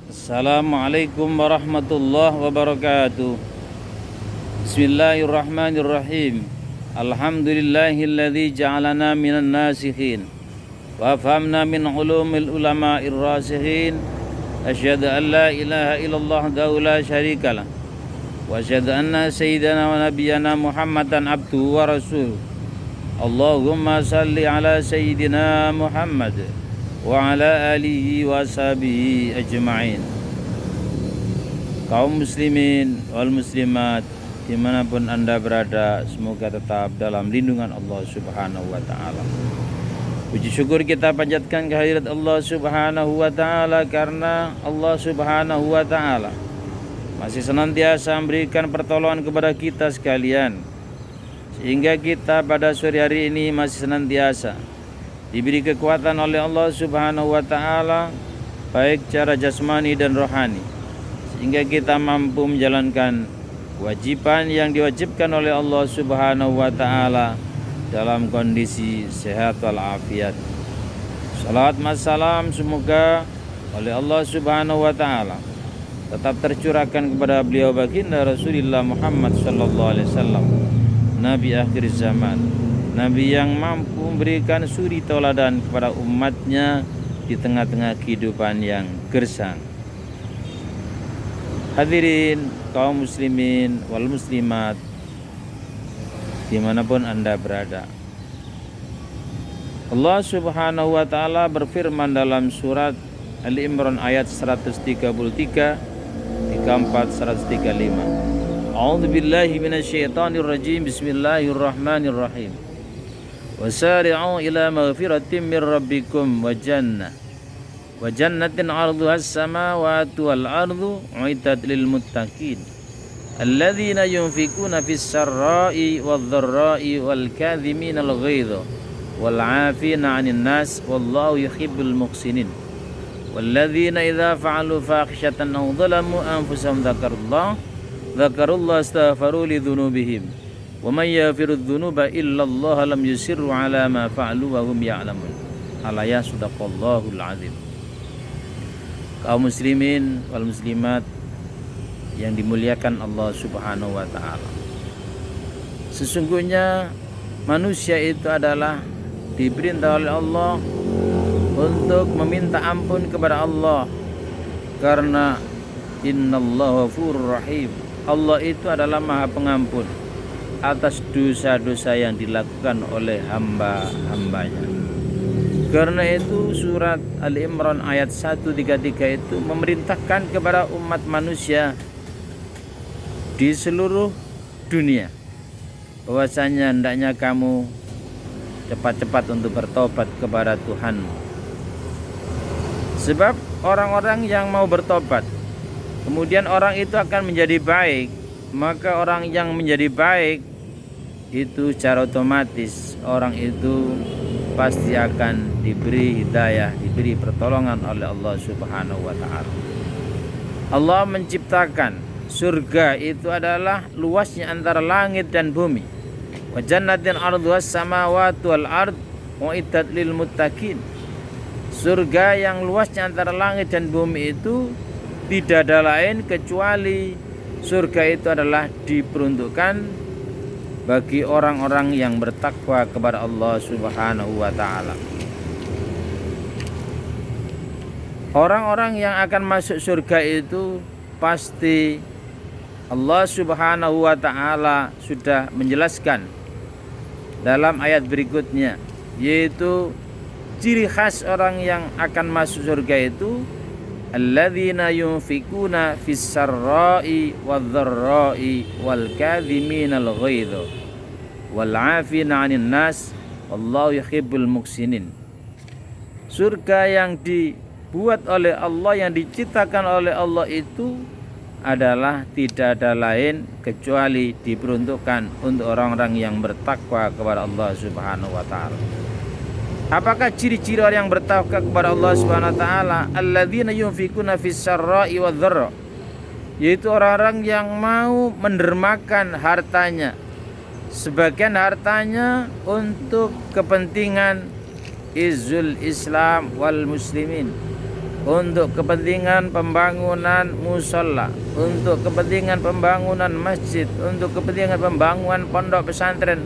Assalamualaikum warahmatullahi wabarakatuh. Bismillahirrahmanirrahim. Alhamdulillahilladzi ja'alana minan nasikhin wa fahamna min ulumil ulama'ir rasikhin. Asyhadu an la ilaha illallah wahdahu la syarikalah wa asyhadu anna sayyidana wa nabiyyana Muhammadan abduhu wa rasuluh. Allahumma salli ala sayyidina Muhammad wa ala alihi wa sahbihi ajma'in. Kaum muslimin wal muslimat dimanapun anda berada, semoga tetap dalam lindungan Allah subhanahu wa ta'ala. Puji syukur kita panjatkan kehadirat Allah subhanahu wa ta'ala, karena Allah subhanahu wa ta'ala masih senantiasa memberikan pertolongan kepada kita sekalian, sehingga kita pada sore hari ini masih senantiasa diberi kekuatan oleh Allah subhanahu wa ta'ala, baik secara jasmani dan rohani, sehingga kita mampu menjalankan kewajiban yang diwajibkan oleh Allah subhanahu wa ta'ala dalam kondisi sehat walafiat. Salawat wassalam semoga oleh Allah subhanahu wa ta'ala tetap tercurahkan kepada beliau baginda Rasulullah Muhammad sallallahu alaihi wasallam, Nabi akhir zaman, Nabi yang mampu memberikan suri tauladan kepada umatnya di tengah-tengah kehidupan yang gersang. Hadirin kaum muslimin wal muslimat dimanapun anda berada, Allah subhanahu wa ta'ala berfirman dalam surat Ali Imran ayat 133, 34, 135. A'udzu billahi minasyaitonir rajim. Bismillahirrahmanirrahim. Wasari'u ila maghfiratin min rabbikum wa jannatin 'arduhas samawati wal ardu 'iddat lil muttaqin alladzina yunfikuna fis sarra'i wadh dharra'i wal kadhimina al ghaidha wal 'afina 'anil nas wallahu yuhibbul muhsinin walladzina idza fa'alu fahishatan aw dhalamu anfusahum dzakarullah astaghfaru li dzunubihim wa may yaghfiru dzunuba illa Allah lam yusirru 'ala ma fa'alu wa hum ya'lamun. Al-ayat sadaqallahul azim. Kaum muslimin wal muslimat yang dimuliakan Allah subhanahu wa ta'ala, sesungguhnya manusia itu adalah diperintah oleh Allah untuk meminta ampun kepada Allah, karena innallaha ghafurur rahim. Allah itu adalah maha pengampun atas dosa-dosa yang dilakukan oleh hamba-hambanya. Karena itu surat Ali Imran ayat 133 itu memerintahkan kepada umat manusia di seluruh dunia bahwasanya hendaknya kamu cepat-cepat untuk bertobat kepada Tuhanmu. Sebab orang-orang yang mau bertobat kemudian orang itu akan menjadi baik, maka orang yang menjadi baik itu secara otomatis orang itu pasti akan diberi hidayah, diberi pertolongan oleh Allah subhanahu wa ta'ala. Allah menciptakan surga itu adalah luasnya antara langit dan bumi. Wa jannatin 'arduhas samawati wal ard u'iddat lil muttaqin. Surga yang luasnya antara langit dan bumi itu tidak ada lain kecuali surga itu adalah diperuntukkan bagi orang-orang yang bertakwa kepada Allah subhanahu wa ta'ala. Orang-orang yang akan masuk surga itu pasti Allah subhanahu wa ta'ala sudah menjelaskan dalam ayat berikutnya, yaitu ciri khas orang yang akan masuk surga itu alladzina yunfikuna fis sarra'i wadh dharra'i wal kadhiminal ghaidha wal 'afina 'anil nas wallahu yuhibbul muhsinin. Surga yang dibuat oleh Allah, yang diciptakan oleh Allah itu adalah tidak ada lain kecuali diperuntukkan untuk orang-orang yang bertakwa kepada Allah subhanahu wa ta'ala. Apakah ciri-ciri orang yang bertakwa kepada Allah subhanahu wa ta'ala? Alladzina yunfikuna fis sarra'i wadh dharra, yaitu orang-orang yang mau mendermakan hartanya, sebagian hartanya untuk kepentingan izul Islam wal muslimin, untuk kepentingan pembangunan musola, untuk kepentingan pembangunan masjid, untuk kepentingan pembangunan pondok pesantren,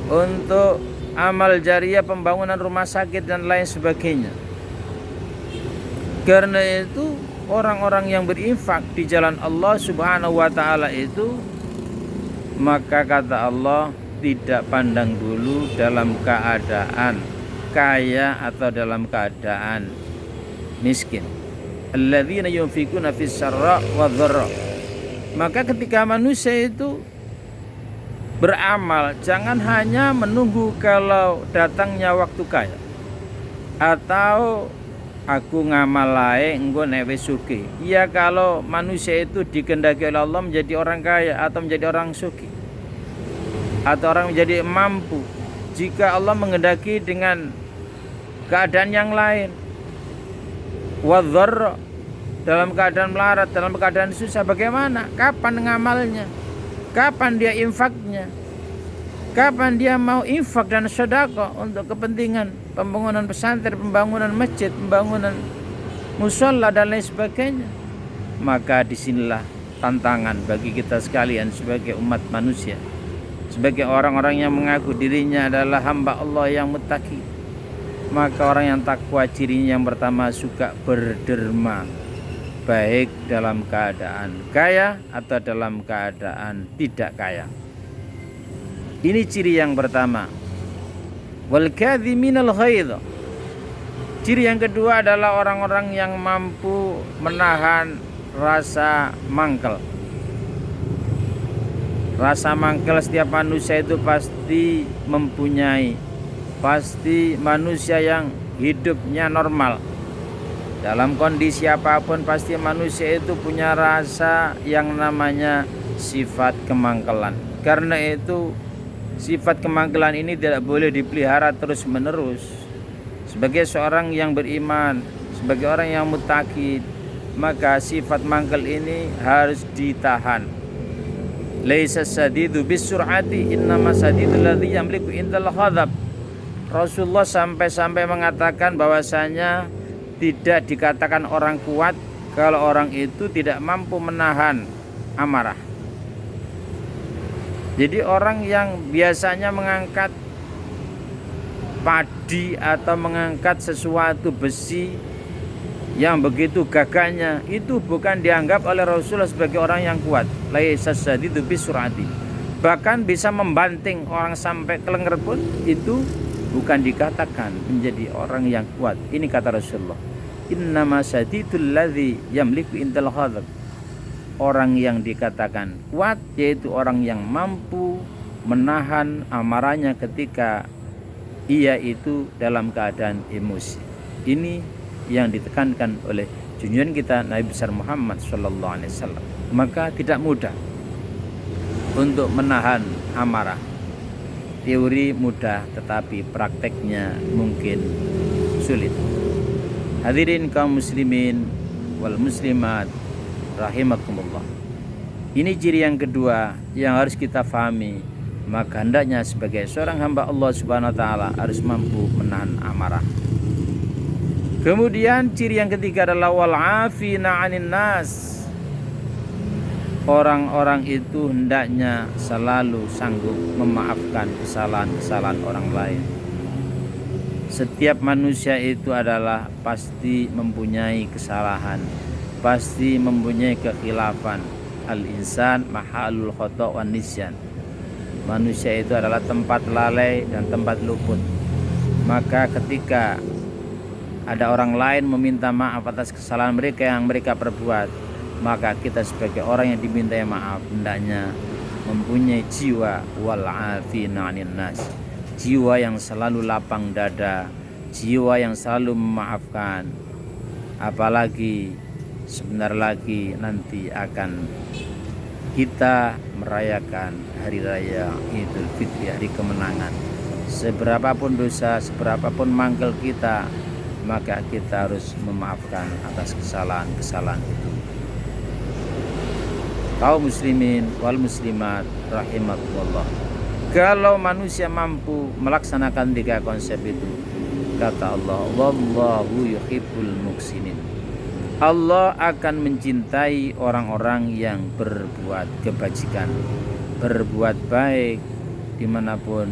untuk amal jariah pembangunan rumah sakit dan lain sebagainya. Karena itu orang-orang yang berinfak di jalan Allah Subhanahu wa taala itu, maka kata Allah, tidak pandang dulu dalam keadaan kaya atau dalam keadaan miskin. Alladzina yunfikuna fis sarra wa dharra. Maka ketika manusia itu beramal, jangan hanya menunggu kalau datangnya waktu kaya, atau aku ngamal lae engko nek wis sugih. Ya, kalau manusia itu dikehendaki oleh Allah menjadi orang kaya atau menjadi orang sugih atau orang menjadi mampu, jika Allah menghendaki dengan keadaan yang lain, wadharra, dalam keadaan melarat, dalam keadaan susah, bagaimana? Kapan ngamalnya? Kapan dia infaknya? Kapan dia mau infak dan sedekah untuk kepentingan pembangunan pesantren, pembangunan masjid, pembangunan musola dan lain sebagainya? Maka disinilah tantangan bagi kita sekalian sebagai umat manusia, sebagai orang-orang yang mengaku dirinya adalah hamba Allah yang muttaqi. Maka orang yang takwa cirinya yang pertama suka berderma, baik dalam keadaan kaya atau dalam keadaan tidak kaya. Ini ciri yang pertama. Wal kadhiminal ghaidh. Ciri yang kedua adalah orang-orang yang mampu menahan rasa mangkel. Rasa mangkel setiap manusia itu pasti mempunyai, pasti manusia yang hidupnya normal, dalam kondisi apapun pasti manusia itu punya rasa yang namanya sifat kemangkelan. Karena itu sifat kemangkelan ini tidak boleh dipelihara terus menerus. Sebagai seorang yang beriman, sebagai orang yang muttaqi, maka sifat mangkel ini harus ditahan. Laisa sadidu bisur'ati, innama sadidul ladzi yamliku indal ghadab. Rasulullah sampai mengatakan bahwasanya tidak dikatakan orang kuat kalau orang itu tidak mampu menahan amarah. Jadi orang yang biasanya mengangkat padi atau mengangkat sesuatu besi yang begitu gagahnya, itu bukan dianggap oleh Rasulullah sebagai orang yang kuat. Laisa sadidu bisur'ati. Bahkan bisa membanting orang sampai kelenger pun itu bukan dikatakan menjadi orang yang kuat. Ini kata Rasulullah, innama sadidul ladzi yamliku indal ghadab. Orang yang dikatakan kuat yaitu orang yang mampu menahan amarahnya ketika ia itu dalam keadaan emosi. Ini yang ditekankan oleh junjungan kita Nabi besar Muhammad sallallahu alaihi wasallam. Maka tidak mudah untuk menahan amarah. Teori mudah tetapi prakteknya mungkin sulit. Hadirin kaum muslimin wal muslimat rahimakumullah. Ini ciri yang kedua yang harus kita fahami. Maka hendaknya sebagai seorang hamba Allah Subhanahu wa taala harus mampu menahan amarah. Kemudian ciri yang ketiga adalah wal afina 'anin nas. Orang-orang itu hendaknya selalu sanggup memaafkan kesalahan-kesalahan orang lain. Setiap manusia itu adalah pasti mempunyai kesalahan, pasti mempunyai kekhilafan. Al-insan mahalul khata' wan nisyan. Manusia itu adalah tempat lalai dan tempat luput. Maka ketika ada orang lain meminta maaf atas kesalahan mereka yang mereka perbuat, maka kita sebagai orang yang dimintai maaf hendaknya mempunyai jiwa wal afina 'anin nas, jiwa yang selalu lapang dada, jiwa yang selalu memaafkan. Apalagi sebentar lagi nanti akan kita merayakan hari raya Idul Fitri, hari kemenangan. Seberapapun dosa, seberapapun mangkel kita, maka kita harus memaafkan atas kesalahan-kesalahan itu. Kaum muslimin wal muslimat rahimakumullah. Kalau manusia mampu melaksanakan tiga konsep itu, Kata Allah, wallahu yuhibbul muhsinin. Allah akan mencintai orang-orang yang berbuat kebajikan, berbuat baik dimanapun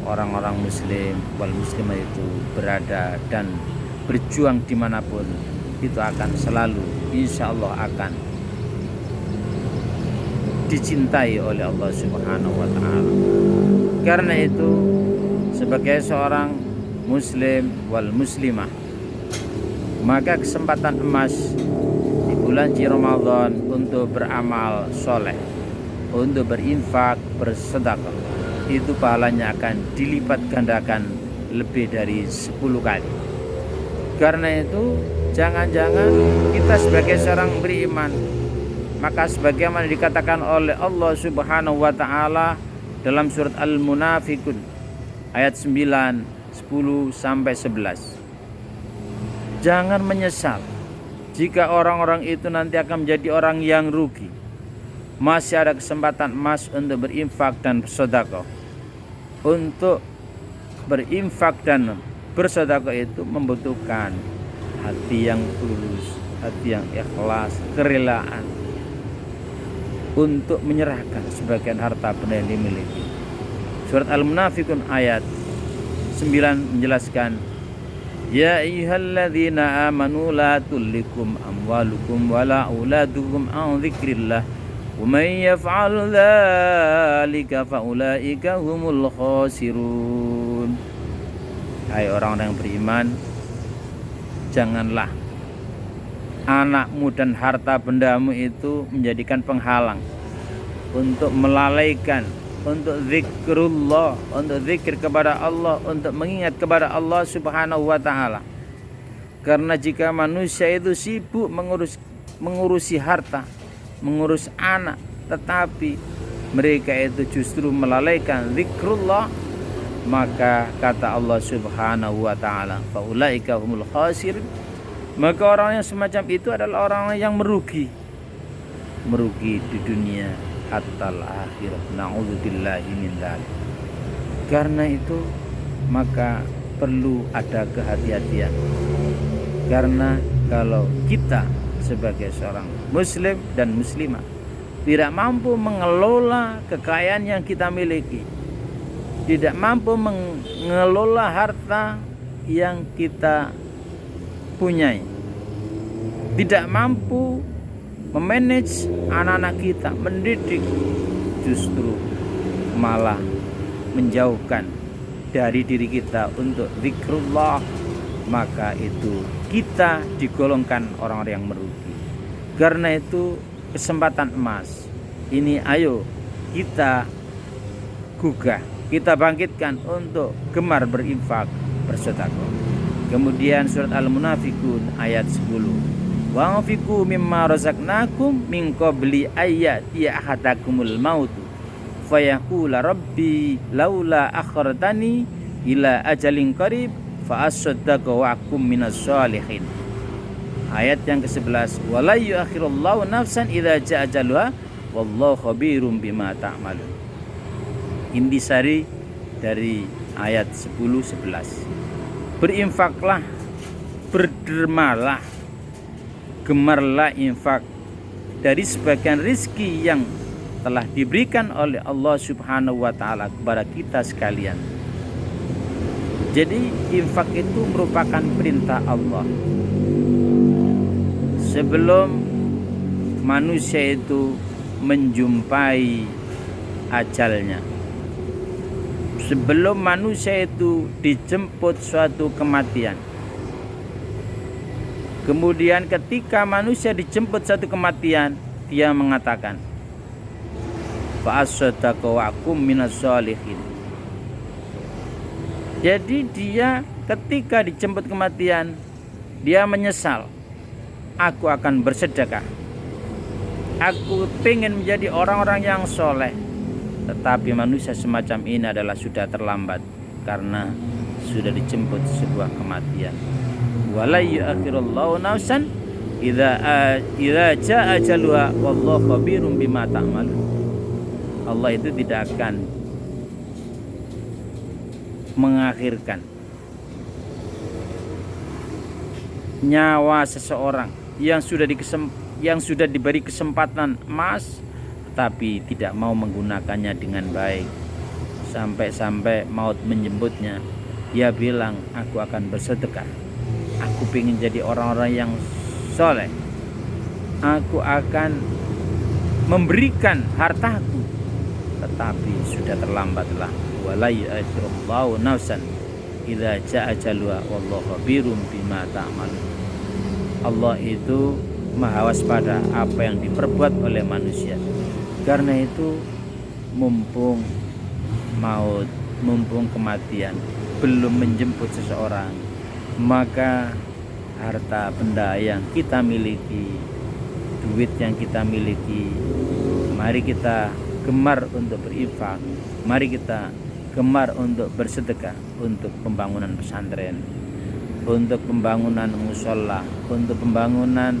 orang-orang muslim wal muslimah itu berada, dan berjuang dimanapun itu akan selalu insya Allah akan dicintai oleh Allah Subhanahu wa ta'ala. Karena itu sebagai seorang muslim wal muslimah, maka kesempatan emas di bulan Ramadan untuk beramal soleh, untuk berinfak, bersedekah, itu pahalanya akan dilipat gandakan lebih dari 10 kali. Karena itu jangan-jangan kita sebagai seorang beriman, maka sebagaimana dikatakan oleh Allah Subhanahu wa ta'ala dalam surat Al-Munafiqun ayat 9, 10 sampai 11. Jangan menyesal jika orang-orang itu nanti akan menjadi orang yang rugi. Masih ada kesempatan emas untuk berinfak dan bersedekah. Untuk berinfak dan bersedekah itu membutuhkan hati yang tulus, hati yang ikhlas, kerelaan untuk menyerahkan sebagian harta benda yang dimiliki. Surat Al-Munafiqun ayat 9 menjelaskan, ya ayyuhalladzina amanu la tullikum amwalukum wala auladukum an dzikrillah wa may yaf'al dzalika fa ulaika humul khasirun. Hai orang-orang yang beriman, janganlah anakmu dan harta bendamu itu menjadikan penghalang untuk melalaikan, untuk zikrullah, untuk zikir kepada Allah, untuk mengingat kepada Allah Subhanahu wa ta'ala. Karena jika manusia itu sibuk mengurusi harta, mengurus anak, tetapi mereka itu justru melalaikan zikrullah, maka kata Allah Subhanahu wa ta'ala, faulaika humul khasirun, maka orang yang semacam itu adalah orang yang merugi di dunia hatta al-akhirah. Na'udzubillahi min dzalik. Karena itu maka perlu ada kehati-hatian. Karena kalau kita sebagai seorang muslim dan muslimah tidak mampu mengelola kekayaan yang kita miliki, tidak mampu mengelola harta yang kita punyai, tidak mampu memanage anak-anak kita, mendidik, justru malah menjauhkan dari diri kita untuk zikrullah, maka itu kita digolongkan orang-orang yang merugi. Karena itu kesempatan emas ini ayo kita gugah, kita bangkitkan untuk gemar berinfak, bersedekah. Kemudian surat Al-Munafiqun ayat 10, wa anfiqu mimma razaqnakum min qabli ayyati ahadakumul maut fayaqula rabbi laula akhartani ila ajalin qarib fa asaddaqu wa akum minas shalihin. Ayat yang ke-11, wala yuakhirullahu nafsan idza jaa ajaluha wallahu khabirum bima ta'malun. Intisari dari ayat 10-11. Berinfaklah, berdermalah, gemarlah infak dari sebagian rizki yang telah diberikan oleh Allah Subhanahu wa ta'ala kepada kita sekalian. Jadi infak itu merupakan perintah Allah. Sebelum manusia itu menjumpai ajalnya, sebelum manusia itu dijemput suatu kematian, kemudian ketika manusia dijemput suatu kematian, dia mengatakan fa as-sadaqa wa akum minas sholihin. Jadi dia ketika dijemput kematian, dia menyesal, aku akan bersedekah, aku ingin menjadi orang-orang yang soleh. Tetapi manusia semacam ini adalah sudah terlambat karena sudah dijemput sebuah kematian. Wala yu'akhirullahu nafsan idza jaa ajaluha wallahu khabirum bima ta'malun. Allah itu tidak akan mengakhirkan nyawa seseorang yang sudah diberi kesempatan emas tetapi tidak mau menggunakannya dengan baik, sampai maut menjemputnya, dia bilang, aku akan bersedekah, aku ingin jadi orang-orang yang soleh, aku akan memberikan hartaku, tetapi sudah terlambatlah. Wala yu'akhirullahu nafsan idza jaa ajaluha wallahu khabirum bima ta'malun. Allah itu maha waspada apa yang diperbuat oleh manusia. Karena itu mumpung maut, mumpung kematian belum menjemput seseorang, maka harta benda yang kita miliki, duit yang kita miliki, mari kita gemar untuk berinfak, mari kita gemar untuk bersedekah, untuk pembangunan pesantren, untuk pembangunan musola, untuk pembangunan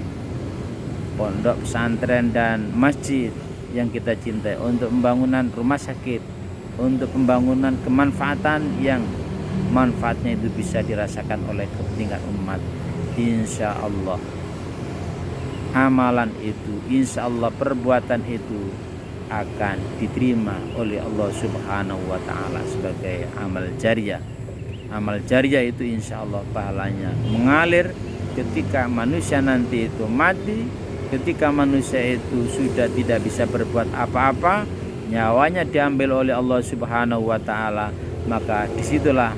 pondok pesantren dan masjid yang kita cintai, untuk pembangunan rumah sakit, untuk pembangunan kemanfaatan yang manfaatnya itu bisa dirasakan oleh kepentingan umat. Insya Allah amalan itu, insya Allah perbuatan itu akan diterima oleh Allah Subhanahu wa Ta'ala sebagai amal jariah. Amal jariah itu insya Allah pahalanya mengalir ketika manusia nanti itu mati. Ketika manusia itu sudah tidak bisa berbuat apa-apa, nyawanya diambil oleh Allah Subhanahu wa Ta'ala, maka disitulah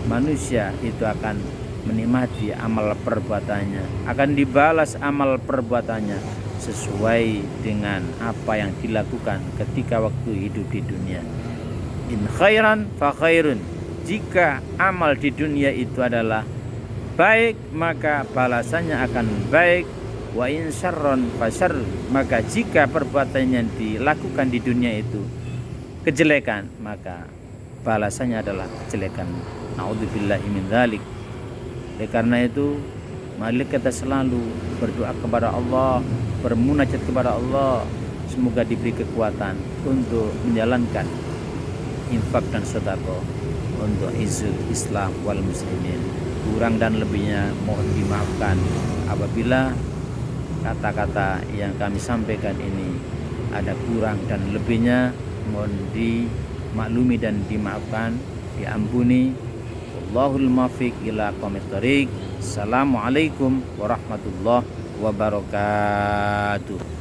manusia itu akan menikmati amal perbuatannya, akan dibalas amal perbuatannya sesuai dengan apa yang dilakukan ketika waktu hidup di dunia. In khairan fa khairun, jika amal di dunia itu adalah baik maka balasannya akan baik. Wa in syarron fa syarr, maka jika perbuatan yang dilakukan di dunia itu kejelekan, maka balasannya adalah kejelekan. Naudzubillahi min dzalik. Oleh karena itu, mari kita selalu berdoa kepada Allah, bermunajat kepada Allah, semoga diberi kekuatan untuk menjalankan infak dan sedekah untuk izzul Islam wal muslimin. Kurang dan lebihnya mohon dimaafkan apabila kata-kata yang kami sampaikan ini ada kurang dan lebihnya, mohon dimaklumi dan dimaafkan, diampuni. Wallahul muwaffiq ila aqwamit thoriq. Assalamualaikum warahmatullahi wabarakatuh.